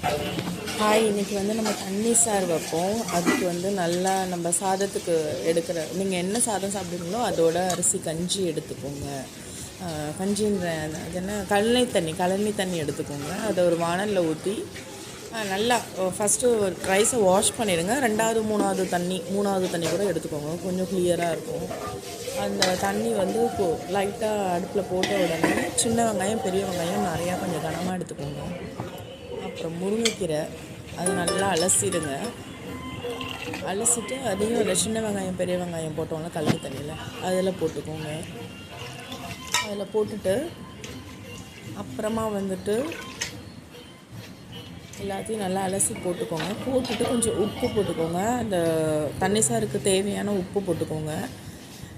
Hi, இன்றைக்கி வந்து நம்ம தண்ணி சார் வைப்போம். அதுக்கு வந்து நல்லா நம்ம சாதத்துக்கு எடுக்கிற நீங்கள் என்ன சாதம் சாப்பிடுவீங்களோ அதோட அரிசி கஞ்சி எடுத்துக்கோங்க. கஞ்சின்ற அது என்ன கழனி தண்ணி எடுத்துக்கோங்க. அதை ஒரு வாணலில் ஊற்றி நல்லா ஃபஸ்ட்டு ரைஸை வாஷ் பண்ணிடுங்க. மூணாவது தண்ணி கூட எடுத்துக்கோங்க, கொஞ்சம் கிளியராக இருக்கும். அந்த தண்ணி வந்து லைட்டாக அடுப்பில் போட்ட உடனே சின்ன வெங்காயம் பெரிய வெங்காயம் நிறையா கொஞ்சம் கனமாக எடுத்துக்கோங்க. அப்புறம் முருங்கைக்கீரை அது நல்லா அலசிடுங்க. அலசிட்டு அதையும் இல்லை சின்ன வெங்காயம் பெரிய வெங்காயம் போட்டோம்னா கழுகு தண்ணியில் அதில் போட்டுக்கோங்க. அதில் போட்டுட்டு அப்புறமா வந்துட்டு எல்லாத்தையும் நல்லா அலசி போட்டுக்கோங்க. போட்டுட்டு கொஞ்சம் உப்பு போட்டுக்கோங்க. அந்த தண்ணி சாருக்கு தேவையான உப்பு போட்டுக்கோங்க.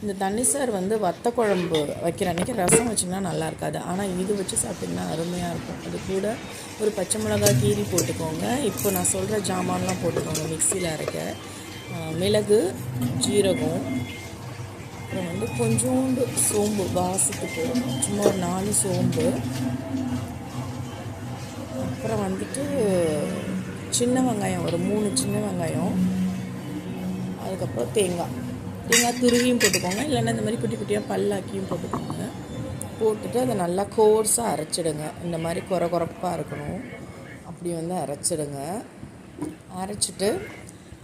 இந்த தண்ணி சார் வந்து வத்த குழம்பு வைக்கிற அன்றைக்கி ரசம் வச்சிங்கன்னா நல்லா இருக்காது, ஆனால் இது வச்சு சாப்பிட்டிங்கன்னா அருமையாக இருக்கும். அது கூட ஒரு பச்சை மிளகாய் கீரி போட்டுக்கோங்க. இப்போ நான் சொல்கிற ஜாமான்லாம் போட்டுக்கோங்க. மிக்சியில் அரைக்க மிளகு, ஜீரகம், அப்புறம் வந்து கொஞ்சோண்டு சோம்பு வாசத்துக்கு, சும்மா ஒரு 4 சோம்பு, அப்புறம் வந்துட்டு சின்ன வெங்காயம் ஒரு 3 சின்ன வெங்காயம், அதுக்கப்புறம் தேங்காய் துருவியும் போட்டுக்கோங்க. இல்லைன்னா இந்த மாதிரி குட்டி குட்டியாக பல்லாக்கியும் போட்டுக்கோங்க. போட்டுட்டு அதை நல்லா கோர்ஸாக அரைச்சிடுங்க. இந்த மாதிரி குறப்பாக இருக்கணும், அப்படி வந்து அரைச்சிடுங்க. அரைச்சிட்டு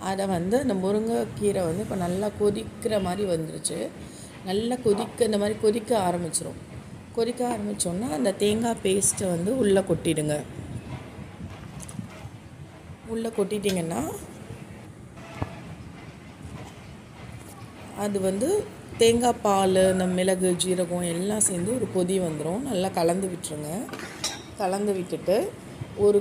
அதை வந்து இந்த முருங்கைக்கீரை வந்து இப்போ நல்லா கொதிக்கிற மாதிரி வந்துருச்சு. நல்லா இந்த மாதிரி கொதிக்க ஆரம்பிச்சிடும். கொதிக்க ஆரம்பித்தோன்னா அந்த தேங்காய் பேஸ்ட்டை வந்து உள்ளே கொட்டிடுங்க. உள்ளே கொட்டிட்டிங்கன்னா அது வந்து தேங்காய் பால், இந்த மிளகு, ஜீரகம் எல்லாம் சேர்ந்து ஒரு கொதி வந்துடும். நல்லா கலந்து விட்டுருங்க. கலந்து விட்டுட்டு ஒரு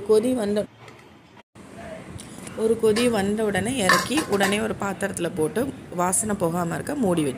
கொதி வந்த உடனே இறக்கி உடனே ஒரு பாத்திரத்தில் போட்டு வாசனை போகாமல் இருக்க மூடி வச்சு